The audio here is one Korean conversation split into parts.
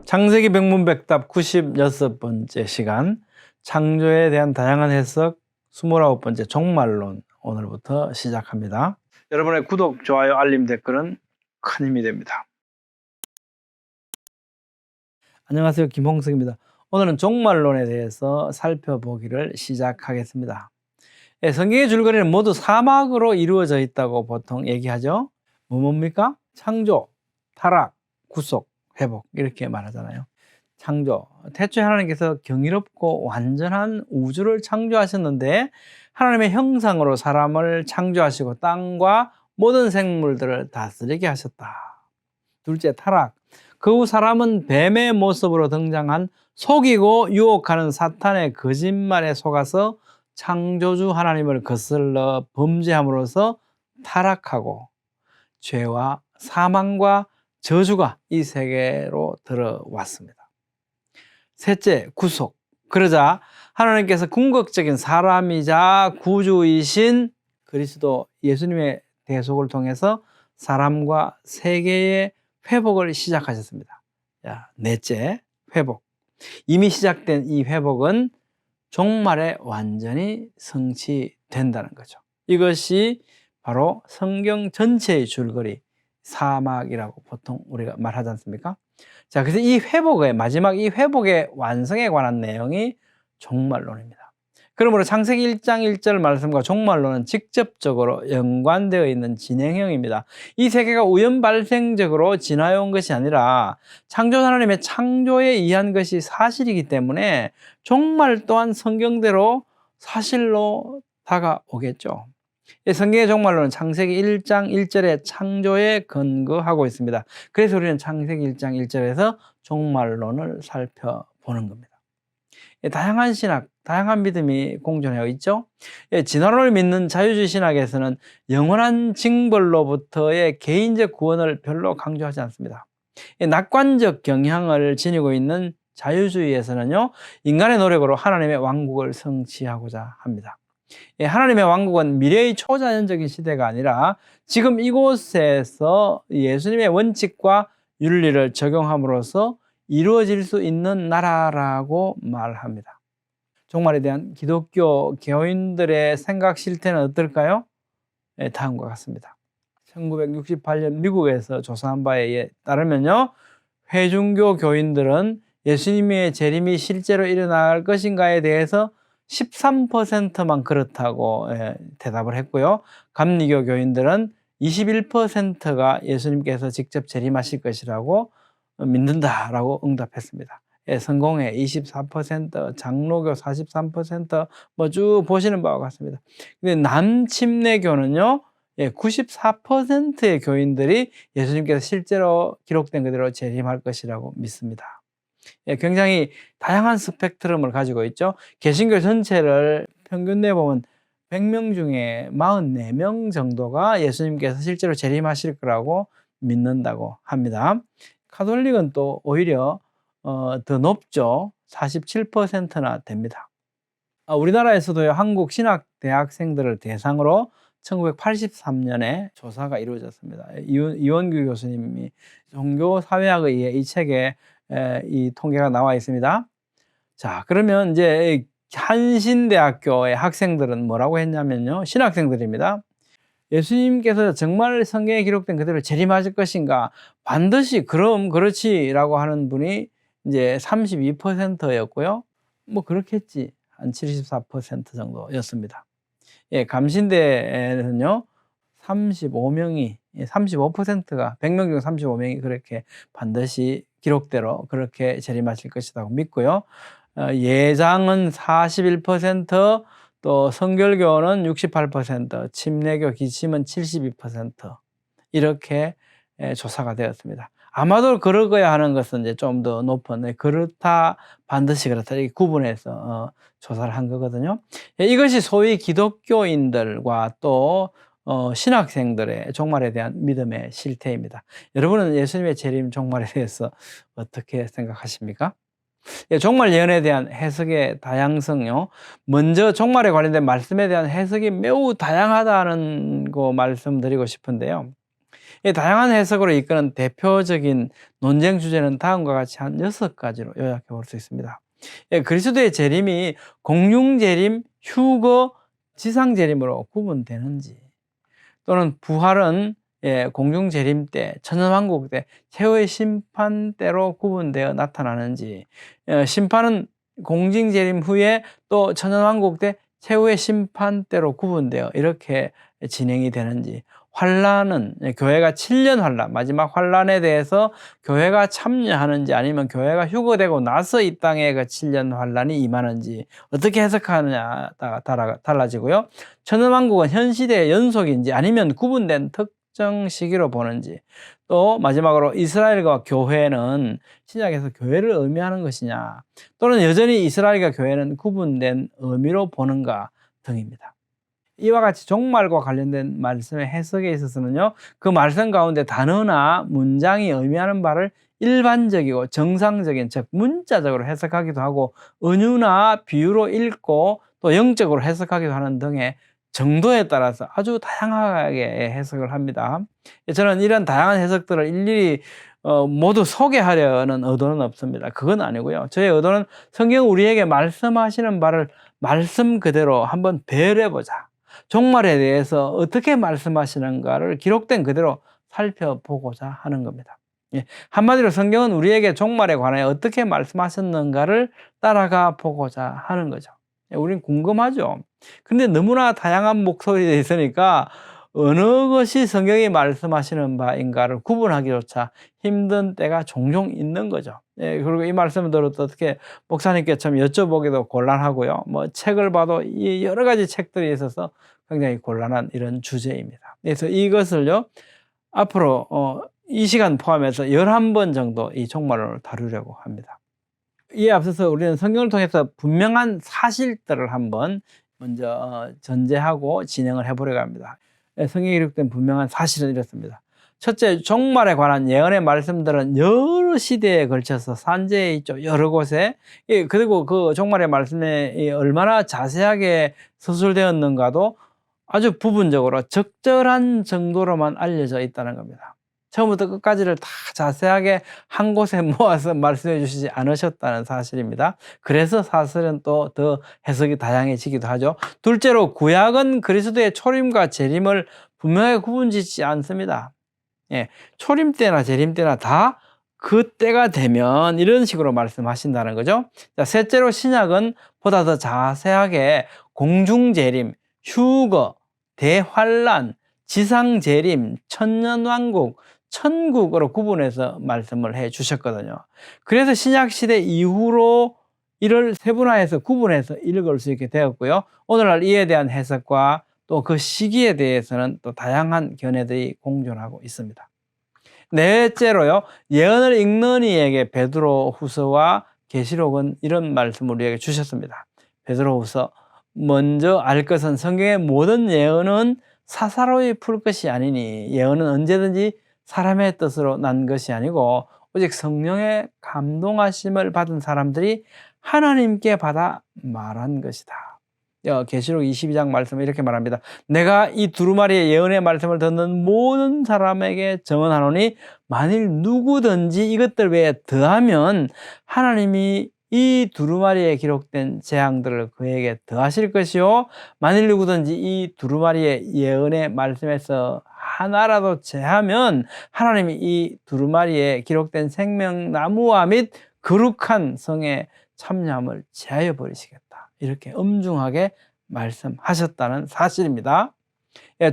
창세기 백문백답 96번째 시간, 창조에 대한 다양한 해석 29번째 종말론, 오늘부터 시작합니다. 여러분의 구독, 좋아요, 알림, 댓글은 큰 힘이 됩니다. 안녕하세요, 김홍석입니다. 오늘은 종말론에 대해서 살펴보기를 시작하겠습니다. 성경의 줄거리는 모두 사막으로 이루어져 있다고 보통 얘기하죠. 뭡니까? 창조, 타락, 구속, 회복, 이렇게 말하잖아요. 창조, 태초에 하나님께서 경이롭고 완전한 우주를 창조하셨는데 하나님의 형상으로 사람을 창조하시고 땅과 모든 생물들을 다스리게 하셨다. 둘째, 타락. 그 후 사람은 뱀의 모습으로 등장한 속이고 유혹하는 사탄의 거짓말에 속아서 창조주 하나님을 거슬러 범죄함으로써 타락하고 죄와 사망과 저주가 이 세계로 들어왔습니다. 셋째, 구속. 그러자 하나님께서 궁극적인 사람이자 구주이신 그리스도 예수님의 대속을 통해서 사람과 세계의 회복을 시작하셨습니다. 넷째, 회복. 이미 시작된 이 회복은 종말에 완전히 성취된다는 거죠. 이것이 바로 성경 전체의 줄거리, 사막이라고 보통 우리가 말하지 않습니까? 자, 그래서 이 회복의 마지막 이 회복의 완성에 관한 내용이 종말론입니다. 그러므로 창세기 1장 1절 말씀과 종말론은 직접적으로 연관되어 있는 진행형입니다. 이 세계가 우연 발생적으로 진화해 온 것이 아니라 창조 하나님의 창조에 의한 것이 사실이기 때문에 종말 또한 성경대로 사실로 다가오겠죠. 성경의 종말론은 창세기 1장 1절의 창조에 근거하고 있습니다. 그래서 우리는 창세기 1장 1절에서 종말론을 살펴보는 겁니다. 다양한 신학, 다양한 믿음이 공존하고 있죠. 진화론을 믿는 자유주의 신학에서는 영원한 징벌로부터의 개인적 구원을 별로 강조하지 않습니다. 낙관적 경향을 지니고 있는 자유주의에서는요, 인간의 노력으로 하나님의 왕국을 성취하고자 합니다. 하나님의 왕국은 미래의 초자연적인 시대가 아니라 지금 이곳에서 예수님의 원칙과 윤리를 적용함으로써 이루어질 수 있는 나라라고 말합니다. 종말에 대한 기독교 교인들의 생각 실태는 어떨까요? 다음과 같습니다. 1968년 미국에서 조사한 바에 따르면요, 회중교 교인들은 예수님의 재림이 실제로 일어날 것인가에 대해서 13%만 그렇다고 대답을 했고요. 감리교 교인들은 21%가 예수님께서 직접 재림하실 것이라고 믿는다라고 응답했습니다. 성공회 24%, 장로교 43%, 뭐 쭉 보시는 바와 같습니다. 근데 남침례교는요, 94%의 교인들이 예수님께서 실제로 기록된 그대로 재림할 것이라고 믿습니다. 굉장히 다양한 스펙트럼을 가지고 있죠. 개신교 전체를 평균 내보면 100명 중에 44명 정도가 예수님께서 실제로 재림하실 거라고 믿는다고 합니다. 가톨릭은 또 오히려 더 높죠. 47%나 됩니다. 우리나라에서도요, 한국 신학 대학생들을 대상으로 1983년에 조사가 이루어졌습니다. 이원규 교수님이 종교사회학에 의해 이 책에 이 통계가 나와 있습니다. 자, 그러면 이제 한신대학교의 학생들은 뭐라고 했냐면요, 신학생들입니다. 예수님께서 정말 성경에 기록된 그대로 재림하실 것인가? 반드시 그럼 그렇지라고 하는 분이 이제 32%였고요. 뭐 그렇겠지. 한 74% 정도였습니다. 감신대에는요, 35명이, 35%가, 100명 중 35명이 그렇게 반드시 기록대로 그렇게 재림하실 것이라고 믿고요. 예장은 41%, 또 성결교는 68%, 침례교, 기침은 72% 이렇게 조사가 되었습니다. 아마도 그러고야 하는 것은 이제 좀 더 높은, 그렇다, 반드시 그렇다, 이렇게 구분해서 조사를 한 거거든요. 이것이 소위 기독교인들과 또 신학생들의 종말에 대한 믿음의 실태입니다. 여러분은 예수님의 재림 종말에 대해서 어떻게 생각하십니까? 종말 예언에 대한 해석의 다양성요. 먼저 종말에 관련된 말씀에 대한 해석이 매우 다양하다는 거 말씀드리고 싶은데요. 이 다양한 해석으로 이끄는 대표적인 논쟁 주제는 다음과 같이 한 6가지로 요약해 볼 수 있습니다. 그리스도의 재림이 공중재림, 휴거, 지상재림으로 구분되는지, 또는 부활은 공중재림 때, 천년왕국 때, 최후의 심판 때로 구분되어 나타나는지, 심판은 공중재림 후에 또 천년왕국 때 최후의 심판 때로 구분되어 이렇게 진행이 되는지, 환란은 교회가 7년 환란, 마지막 환란에 대해서 교회가 참여하는지 아니면 교회가 휴거되고 나서 이 땅에 그 7년 환란이 임하는지 어떻게 해석하느냐가 달라지고요. 천년왕국은 현 시대의 연속인지 아니면 구분된 특정 시기로 보는지, 또 마지막으로 이스라엘과 교회는 신약에서 교회를 의미하는 것이냐, 또는 여전히 이스라엘과 교회는 구분된 의미로 보는가 등입니다. 이와 같이 종말과 관련된 말씀의 해석에 있어서는요, 그 말씀 가운데 단어나 문장이 의미하는 바를 일반적이고 정상적인, 즉 문자적으로 해석하기도 하고, 은유나 비유로 읽고 또 영적으로 해석하기도 하는 등의 정도에 따라서 아주 다양하게 해석을 합니다. 저는 이런 다양한 해석들을 일일이 모두 소개하려는 의도는 없습니다. 그건 아니고요. 저의 의도는 성경 우리에게 말씀하시는 바를 말씀 그대로 한번 배열해보자, 종말에 대해서 어떻게 말씀하시는가를 기록된 그대로 살펴보고자 하는 겁니다. 한마디로 성경은 우리에게 종말에 관하여 어떻게 말씀하셨는가를 따라가 보고자 하는 거죠. 우린 궁금하죠. 근데 너무나 다양한 목소리가 있으니까 어느 것이 성경이 말씀하시는 바인가를 구분하기조차 힘든 때가 종종 있는 거죠. 그리고 이 말씀을 들을 때 어떻게 목사님께 좀 여쭤보기도 곤란하고요. 책을 봐도 이 여러 가지 책들이 있어서 굉장히 곤란한 이런 주제입니다. 그래서 이것을요, 앞으로 이 시간 포함해서 11번 정도 이 종말론을 다루려고 합니다. 이에 앞서서 우리는 성경을 통해서 분명한 사실들을 한번 먼저 전제하고 진행을 해보려고 합니다. 성경에 기록된 분명한 사실은 이렇습니다. 첫째, 종말에 관한 예언의 말씀들은 여러 시대에 걸쳐서 산재해 있죠. 여러 곳에. 그리고 그 종말의 말씀에 얼마나 자세하게 서술되었는가도 아주 부분적으로 적절한 정도로만 알려져 있다는 겁니다. 처음부터 끝까지를 다 자세하게 한 곳에 모아서 말씀해 주시지 않으셨다는 사실입니다. 그래서 사실은 또 더 해석이 다양해지기도 하죠. 둘째로, 구약은 그리스도의 초림과 재림을 분명하게 구분짓지 않습니다. 초림 때나 재림 때나 다 그때가 되면 이런 식으로 말씀하신다는 거죠. 자, 셋째로, 신약은 보다 더 자세하게 공중재림, 휴거, 대환란, 지상재림, 천년왕국, 천국으로 구분해서 말씀을 해 주셨거든요. 그래서 신약시대 이후로 이를 세분화해서 구분해서 읽을 수 있게 되었고요. 오늘날 이에 대한 해석과 또 그 시기에 대해서는 또 다양한 견해들이 공존하고 있습니다. 넷째로요, 예언을 읽는 이에게 베드로후서와 계시록은 이런 말씀을 우리에게 주셨습니다. 베드로후서, 먼저 알 것은 성경의 모든 예언은 사사로이 풀 것이 아니니, 예언은 언제든지 사람의 뜻으로 난 것이 아니고 오직 성령의 감동하심을 받은 사람들이 하나님께 받아 말한 것이다. 계시록 22장 말씀을 이렇게 말합니다. 내가 이 두루마리의 예언의 말씀을 듣는 모든 사람에게 증언하노니, 만일 누구든지 이것들 외에 더하면 하나님이 이 두루마리에 기록된 재앙들을 그에게 더하실 것이요, 만일 누구든지 이 두루마리의 예언의 말씀에서 하나라도 제하면 하나님이 이 두루마리에 기록된 생명나무와 및 거룩한 성의 참여함을 제하여 버리시겠다. 이렇게 엄중하게 말씀하셨다는 사실입니다.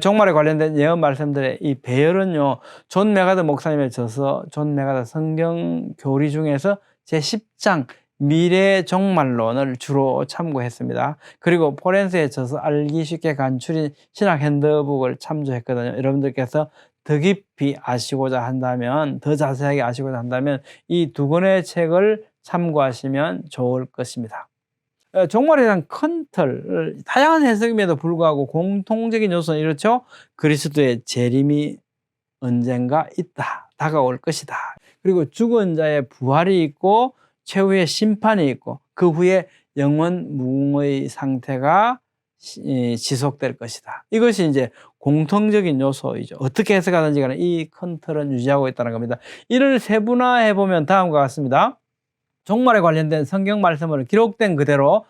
종말에 관련된 예언 말씀들의 이 배열은요, 존 메가더 목사님의 저서 존 메가더 성경 교리 중에서 제10장 미래 종말론을 주로 참고했습니다. 그리고 포렌스의 저서 알기 쉽게 간추린 신학 핸드북을 참조했거든요. 여러분들께서 더 깊이 아시고자 한다면, 더 자세하게 아시고자 한다면 이 두 권의 책을 참고하시면 좋을 것입니다. 종말에 대한 큰 틀, 다양한 해석임에도 불구하고 공통적인 요소는 이렇죠. 그리스도의 재림이 언젠가 있다, 다가올 것이다. 그리고 죽은 자의 부활이 있고 최후의 심판이 있고 그 후에 영원 무궁의 상태가 지속될 것이다. 이것이 이제 공통적인 요소이죠. 어떻게 해석하든지 간에 이 큰 틀은 유지하고 있다는 겁니다. 이를 세분화해 보면 다음과 같습니다. 종말에 관련된 성경 말씀을 기록된 그대로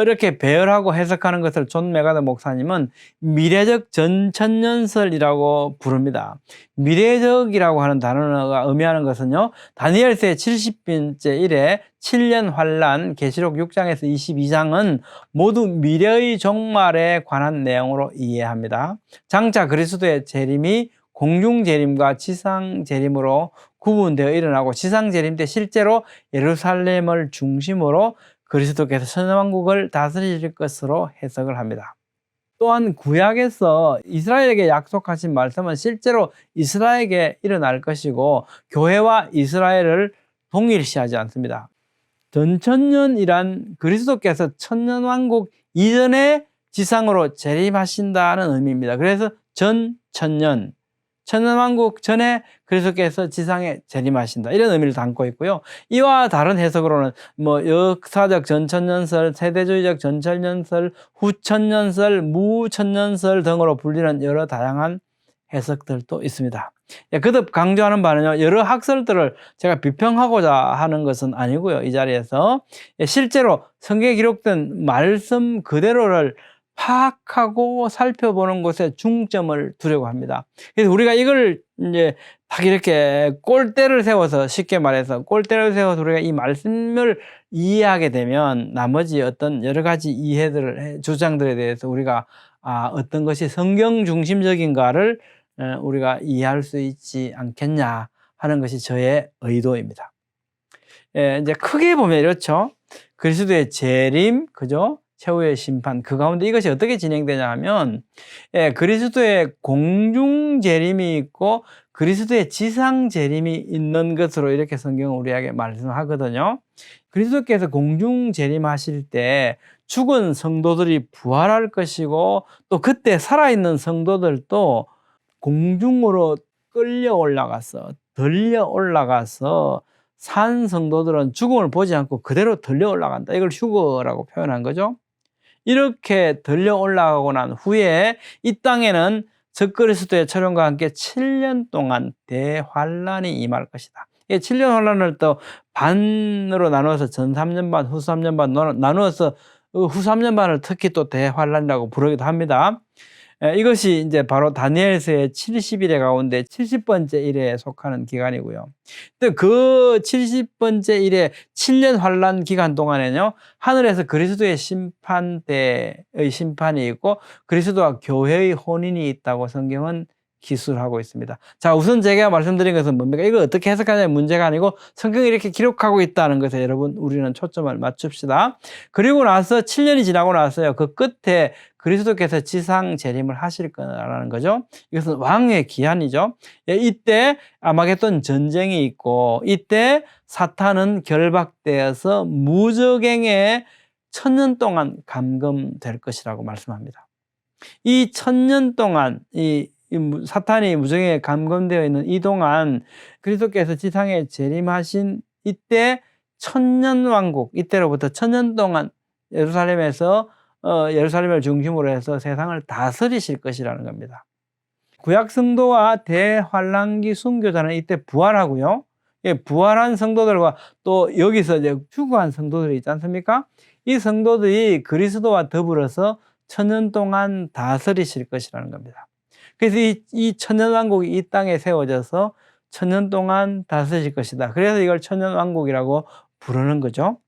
이렇게 배열하고 해석하는 것을 존 메가더 목사님은 미래적 전천년설이라고 부릅니다. 미래적이라고 하는 단어가 의미하는 것은요, 다니엘서의 70번째 일에 7년 환란, 계시록 6장에서 22장은 모두 미래의 종말에 관한 내용으로 이해합니다. 장차 그리스도의 재림이 공중 재림과 지상 재림으로 구분되어 일어나고, 지상 재림 때 실제로 예루살렘을 중심으로 그리스도께서 천년왕국을 다스리실 것으로 해석을 합니다. 또한 구약에서 이스라엘에게 약속하신 말씀은 실제로 이스라엘에게 일어날 것이고, 교회와 이스라엘을 동일시하지 않습니다. 전천년이란 그리스도께서 천년왕국 이전에 지상으로 재림하신다는 의미입니다. 그래서 전천년, 천년왕국 전에 그리스도께서 지상에 재림하신다, 이런 의미를 담고 있고요. 이와 다른 해석으로는 역사적 전천년설, 세대주의적 전천년설, 후천년설, 무천년설 등으로 불리는 여러 다양한 해석들도 있습니다. 거듭 강조하는 바는요, 여러 학설들을 제가 비평하고자 하는 것은 아니고요. 이 자리에서 실제로 성경에 기록된 말씀 그대로를 파악하고 살펴보는 것에 중점을 두려고 합니다. 그래서 우리가 이걸 이제 딱 이렇게 꼴대를 세워서, 쉽게 말해서 꼴대를 세워서 우리가 이 말씀을 이해하게 되면 나머지 어떤 여러 가지 이해들을, 주장들에 대해서 우리가 어떤 것이 성경 중심적인가를 우리가 이해할 수 있지 않겠냐 하는 것이 저의 의도입니다. 이제 크게 보면 이렇죠. 그리스도의 재림, 그죠? 최후의 심판, 그 가운데 이것이 어떻게 진행되냐 하면, 그리스도의 공중 재림이 있고 그리스도의 지상 재림이 있는 것으로 이렇게 성경은 우리에게 말씀하거든요. 그리스도께서 공중 재림하실 때 죽은 성도들이 부활할 것이고, 또 그때 살아있는 성도들도 공중으로 끌려 올라가서, 들려 올라가서, 산 성도들은 죽음을 보지 않고 그대로 들려 올라간다. 이걸 휴거라고 표현한 거죠. 이렇게 들려 올라가고 난 후에 이 땅에는 적그리스도의 철연과 함께 7년 동안 대환란이 임할 것이다. 이 7년 환란을 또 반으로 나누어서 전 3년 반, 후 3년 반 나누어서 후 3년 반을 특히 또 대환란이라고 부르기도 합니다. 이것이 이제 바로 다니엘서의 70일의 가운데 70번째 일에 속하는 기간이고요. 그 70번째 일에 7년 환란 기간 동안에는요, 하늘에서 그리스도의 심판대의 심판이 있고 그리스도와 교회의 혼인이 있다고 성경은 기술하고 있습니다. 자, 우선 제가 말씀드린 것은 뭡니까? 이걸 어떻게 해석하냐의 문제가 아니고 성경이 이렇게 기록하고 있다는 것에 여러분 우리는 초점을 맞춥시다. 그리고 나서 7년이 지나고 나서요, 그 끝에 그리스도께서 지상 재림을 하실 거라는 거죠. 이것은 왕의 기한이죠. 이때 아마겟돈 전쟁이 있고, 이때 사탄은 결박되어서 무저갱에 1000년 동안 감금될 것이라고 말씀합니다. 이 1000년 동안 이 사탄이 무저갱에 감금되어 있는 이 동안 그리스도께서 지상에 재림하신 이때 천년왕국, 이때로부터 1000년 동안 예루살렘에서 예루살렘을 중심으로 해서 세상을 다스리실 것이라는 겁니다. 구약 성도와 대환란기 순교자는 이때 부활하고요. 부활한 성도들과 또 여기서 이제 휴거한 성도들이 있지 않습니까? 이 성도들이 그리스도와 더불어서 1000년 동안 다스리실 것이라는 겁니다. 그래서 이 천년왕국이 이 땅에 세워져서 1000년 동안 다스릴 것이다. 그래서 이걸 천년왕국이라고 부르는 거죠.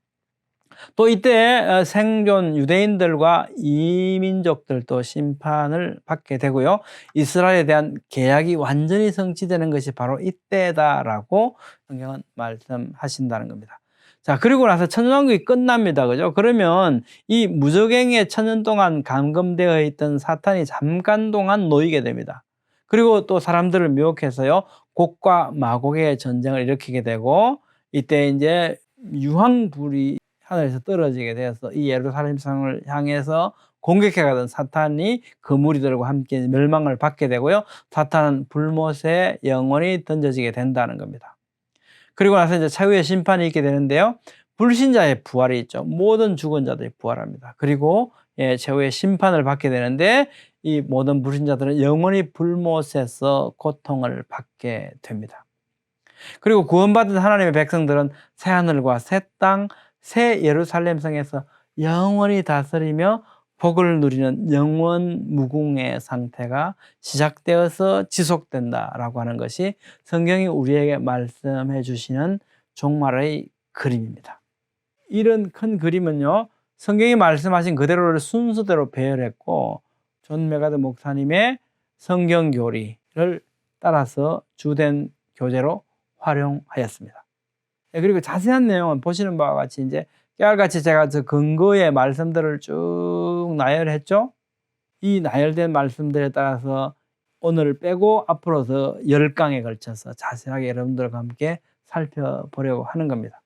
또 이때 생존 유대인들과 이민족들도 심판을 받게 되고요. 이스라엘에 대한 계약이 완전히 성취되는 것이 바로 이때다라고 성경은 말씀하신다는 겁니다. 자, 그리고 나서 천년왕국이 끝납니다. 그죠? 그러면 이 무저갱에 1000년 동안 감금되어 있던 사탄이 잠깐 동안 놓이게 됩니다. 그리고 또 사람들을 미혹해서요, 곡과 마곡의 전쟁을 일으키게 되고, 이때 이제 유황불이 하늘에서 떨어지게 되어서 이 예루살렘 성을 향해서 공격해가던 사탄이 그 무리들과 함께 멸망을 받게 되고요. 사탄은 불못에 영원히 던져지게 된다는 겁니다. 그리고 나서 이제 최후의 심판이 있게 되는데요. 불신자의 부활이 있죠. 모든 죽은 자들이 부활합니다. 그리고 최후의 심판을 받게 되는데 이 모든 불신자들은 영원히 불못에서 고통을 받게 됩니다. 그리고 구원받은 하나님의 백성들은 새하늘과 새 땅, 새 예루살렘 성에서 영원히 다스리며 복을 누리는 영원 무궁의 상태가 시작되어서 지속된다라고 하는 것이 성경이 우리에게 말씀해 주시는 종말의 그림입니다. 이런 큰 그림은요, 성경이 말씀하신 그대로를 순서대로 배열했고 존 메가드 목사님의 성경 교리를 따라서 주된 교재로 활용하였습니다. 그리고 자세한 내용은 보시는 바와 같이 이제 깨알같이 제가 저 근거의 말씀들을 쭉 나열했죠. 이 나열된 말씀들에 따라서 오늘 빼고 앞으로서 10강에 걸쳐서 자세하게 여러분들과 함께 살펴보려고 하는 겁니다.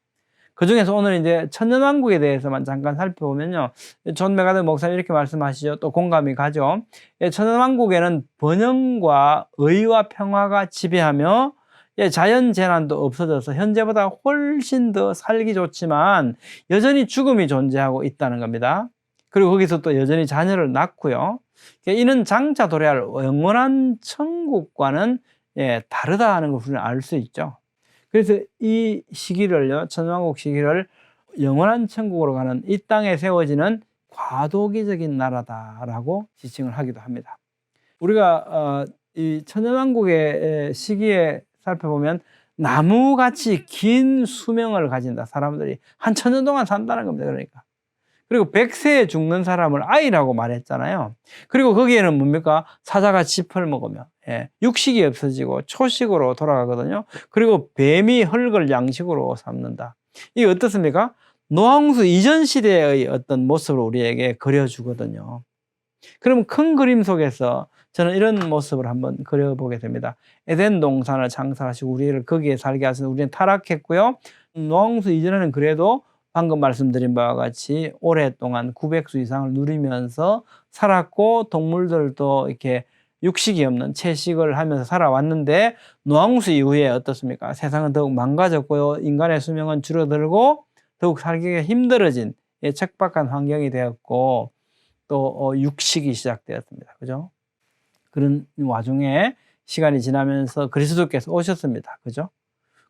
그 중에서 오늘 이제 천년왕국에 대해서만 잠깐 살펴보면요. 존 메가드 목사님 이렇게 말씀하시죠. 또 공감이 가죠. 천년왕국에는 번영과 의와 평화가 지배하며 자연재난도 없어져서 현재보다 훨씬 더 살기 좋지만 여전히 죽음이 존재하고 있다는 겁니다. 그리고 거기서 또 여전히 자녀를 낳고요. 이는 장차 도래할 영원한 천국과는 다르다는 것을 알 수 있죠. 그래서 이 시기를요, 천년왕국 시기를 영원한 천국으로 가는 이 땅에 세워지는 과도기적인 나라다라고 지칭을 하기도 합니다. 우리가 이 천년왕국의 시기에 살펴보면 나무같이 긴 수명을 가진다. 사람들이 한 1000년 동안 산다는 겁니다. 그러니까. 그리고 100세에 죽는 사람을 아이라고 말했잖아요. 그리고 거기에는 뭡니까? 사자가 짚을 먹으며 육식이 없어지고 초식으로 돌아가거든요. 그리고 뱀이 흙을 양식으로 삼는다. 이게 어떻습니까? 노홍수 이전 시대의 어떤 모습을 우리에게 그려주거든요. 그럼 큰 그림 속에서 저는 이런 모습을 한번 그려보게 됩니다. 에덴 동산을 창설하시고 우리를 거기에 살게 하셔서 우리는 타락했고요. 노홍수 이전에는 그래도 방금 말씀드린 바와 같이 오랫동안 900수 이상을 누리면서 살았고 동물들도 이렇게 육식이 없는 채식을 하면서 살아왔는데 노홍수 이후에 어떻습니까? 세상은 더욱 망가졌고요. 인간의 수명은 줄어들고 더욱 살기가 힘들어진 척박한 환경이 되었고 또 육식이 시작되었습니다. 그죠? 그런 와중에 시간이 지나면서 그리스도께서 오셨습니다. 그죠?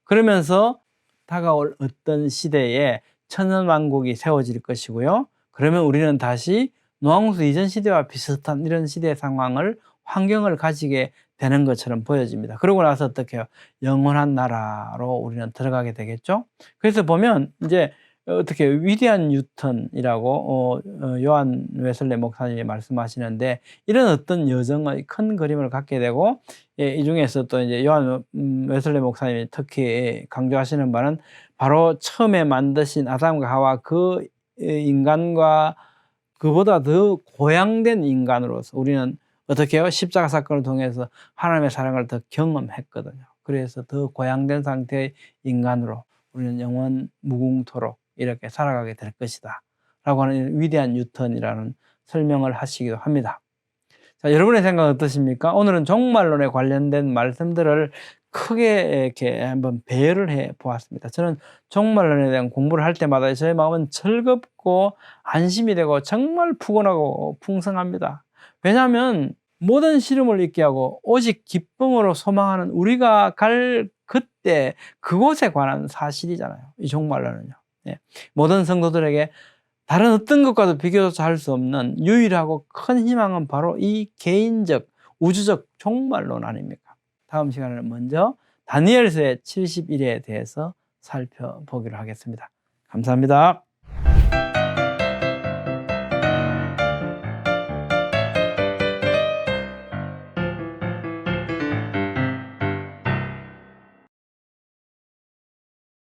그러면서 다가올 어떤 시대에 천년왕국이 세워질 것이고요. 그러면 우리는 다시 노홍수 이전 시대와 비슷한 이런 시대 상황을 환경을 가지게 되는 것처럼 보여집니다. 그러고 나서 어떻게 해요? 영원한 나라로 우리는 들어가게 되겠죠. 그래서 보면 이제 어떻게 위대한 뉴턴이라고 요한 웨슬레 목사님이 말씀하시는데 이런 어떤 여정의 큰 그림을 갖게 되고 이 중에서 또 이제 요한 웨슬레 목사님이 특히 강조하시는 바는 바로 처음에 만드신 아담과 하와 그 인간과 그보다 더 고양된 인간으로서 우리는 어떻게 해요? 십자가 사건을 통해서 하나님의 사랑을 더 경험했거든요. 그래서 더 고양된 상태의 인간으로 우리는 영원 무궁토록 이렇게 살아가게 될 것이다 라고 하는 위대한 뉴턴이라는 설명을 하시기도 합니다. 자, 여러분의 생각은 어떠십니까? 오늘은 종말론에 관련된 말씀들을 크게 이렇게 한번 배열을 해 보았습니다. 저는 종말론에 대한 공부를 할 때마다 저의 마음은 즐겁고 안심이 되고 정말 푸근하고 풍성합니다. 왜냐하면 모든 시름을 잊게 하고 오직 기쁨으로 소망하는 우리가 갈 그때 그곳에 관한 사실이잖아요. 이 종말론은요. 모든 성도들에게 다른 어떤 것과도 비교조차 할 수 없는 유일하고 큰 희망은 바로 이 개인적 우주적 종말론 아닙니까? 다음 시간에는 먼저 다니엘서의 71회에 대해서 살펴보기로 하겠습니다. 감사합니다.